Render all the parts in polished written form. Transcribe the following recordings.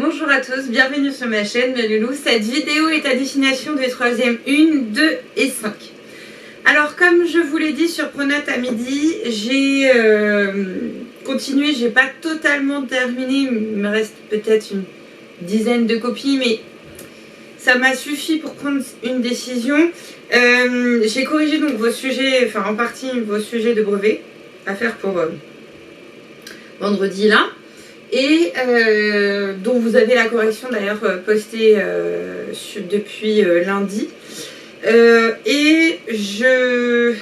Bonjour à tous, bienvenue sur ma chaîne Loulou. Cette vidéo est à destination des 3e 1, 2 et 5. Alors comme je vous l'ai dit sur Pronote à midi, j'ai continué, j'ai pas totalement terminé, il me reste peut-être une dizaine de copies, mais ça m'a suffi pour prendre une décision. J'ai corrigé donc vos sujets, enfin en partie vos sujets de brevet à faire pour vendredi là. Et dont vous avez la correction d'ailleurs postée depuis lundi. Et je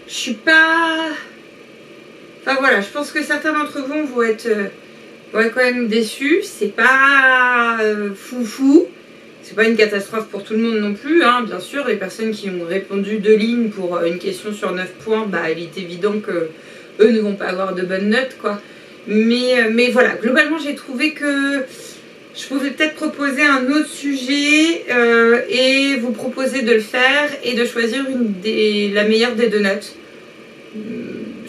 suis pas... Enfin voilà, je pense que certains d'entre vous vont être quand même déçus. C'est pas foufou. C'est pas une catastrophe pour tout le monde non plus, hein. Bien sûr, les personnes qui ont répondu 2 lignes pour une question sur 9 points, bah, il est évident que eux ne vont pas avoir de bonnes notes, quoi. Mais voilà, globalement j'ai trouvé que je pouvais peut-être proposer un autre sujet et vous proposer de le faire et de choisir la meilleure des 2 notes.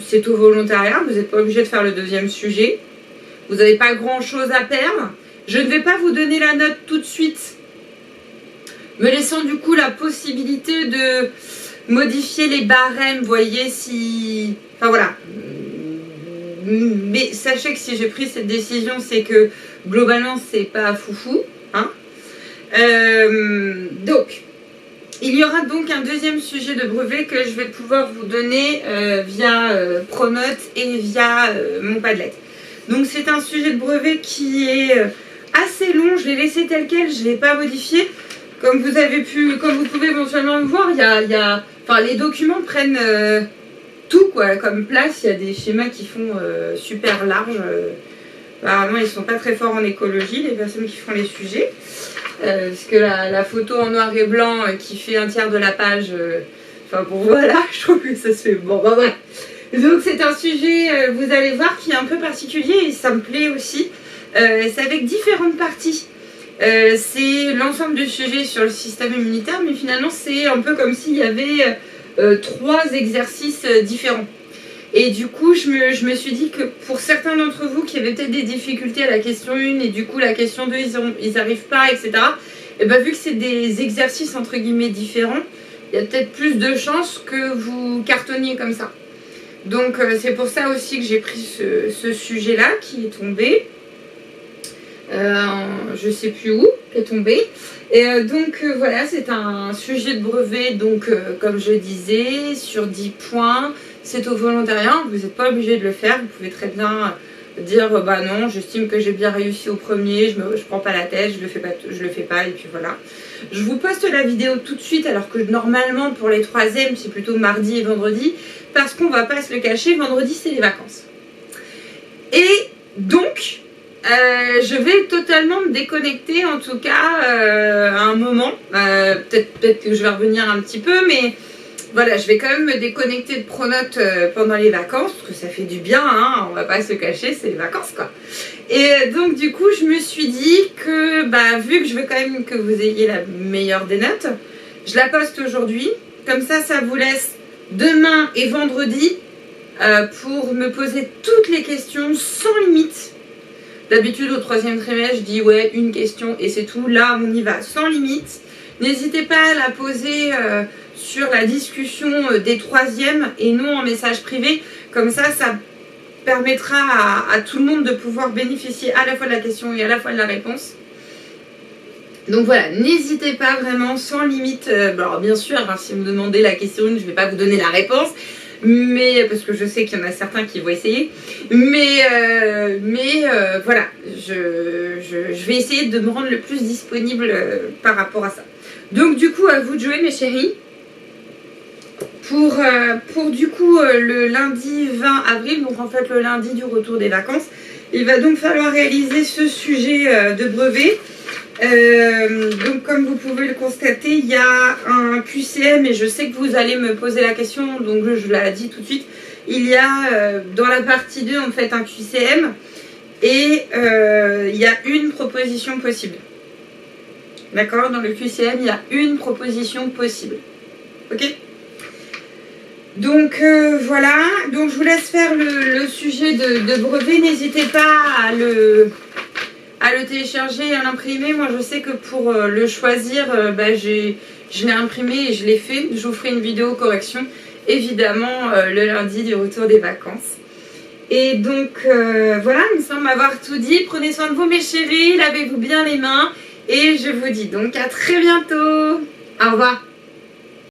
C'est au volontariat, vous n'êtes pas obligé de faire le 2e sujet. Vous n'avez pas grand chose à perdre. Je ne vais pas vous donner la note tout de suite, me laissant du coup la possibilité de modifier les barèmes, vous voyez, si... Enfin voilà. Mais sachez que si j'ai pris cette décision, c'est que globalement c'est pas foufou, hein. Donc il y aura donc un 2e sujet de brevet que je vais pouvoir vous donner via Pronote et via mon Padlet. Donc c'est un sujet de brevet qui est assez long, je l'ai laissé tel quel, je ne l'ai pas modifié. Comme vous pouvez éventuellement le voir, enfin, les documents prennent tout quoi, comme place. Il y a des schémas qui font super large. Apparemment, ils sont pas très forts en écologie, les personnes qui font les sujets. Parce que la photo en noir et blanc qui fait 1/3 de la page, enfin bon voilà, je trouve que ça se fait... Bon, bah ouais. Donc c'est un sujet, vous allez voir, qui est un peu particulier et ça me plaît aussi. C'est avec différentes parties. C'est l'ensemble du sujet sur le système immunitaire, mais finalement c'est un peu comme s'il y avait 3 exercices différents. Et du coup je me suis dit que pour certains d'entre vous qui avaient peut-être des difficultés à la question 1 et du coup la question 2 ils n'arrivent pas, etc. Et bien vu que c'est des exercices entre guillemets différents, il y a peut-être plus de chances que vous cartonniez comme ça. Donc c'est pour ça aussi que j'ai pris ce sujet là qui est tombé. Je sais plus où est tombé. Et donc voilà, c'est un sujet de brevet, donc comme je disais, sur 10 points. C'est au volontariat, vous n'êtes pas obligé de le faire. Vous pouvez très bien dire bah non, j'estime que j'ai bien réussi au premier, je prends pas la tête, je le fais pas et puis voilà. Je vous poste la vidéo tout de suite, alors que normalement pour les 3e c'est plutôt mardi et vendredi, parce qu'on va pas se le cacher, vendredi c'est les vacances. Et donc je vais totalement me déconnecter, en tout cas à un moment. Peut-être que je vais revenir un petit peu, mais voilà, je vais quand même me déconnecter de Pronote pendant les vacances, parce que ça fait du bien, hein, on va pas se le cacher, c'est les vacances quoi. Et donc du coup je me suis dit que bah, vu que je veux quand même que vous ayez la meilleure des notes, je la poste aujourd'hui, comme ça vous laisse demain et vendredi pour me poser toutes les questions sans limite. D'habitude au 3e trimestre je dis ouais, une question et c'est tout. Là on y va sans limite. N'hésitez pas à la poser sur la discussion des 3e et non en message privé. Comme ça permettra à tout le monde de pouvoir bénéficier à la fois de la question et à la fois de la réponse. Donc voilà, n'hésitez pas vraiment, sans limite. Alors bien sûr, hein, si vous me demandez la question 1, je ne vais pas vous donner la réponse. Mais parce que je sais qu'il y en a certains qui vont essayer, mais voilà, je vais essayer de me rendre le plus disponible par rapport à ça. Donc du coup à vous de jouer mes chéris pour du coup le lundi 20 avril, donc en fait le lundi du retour des vacances. Il va donc falloir réaliser ce sujet de brevet. Donc comme vous pouvez le constater, il y a un QCM et je sais que vous allez me poser la question, donc je la dis tout de suite. Il y a dans la partie 2 en fait un QCM et il y a une proposition possible. D'accord? Dans le QCM, il y a une proposition possible. Ok? Donc voilà, donc je vous laisse faire le sujet de brevet. N'hésitez pas à le télécharger et à l'imprimer. Moi je sais que pour le choisir, je l'ai imprimé et je l'ai fait. Je vous ferai une vidéo correction évidemment le lundi du retour des vacances. Et donc voilà, il me semble avoir tout dit. Prenez soin de vous mes chéris, lavez-vous bien les mains et je vous dis donc à très bientôt. Au revoir.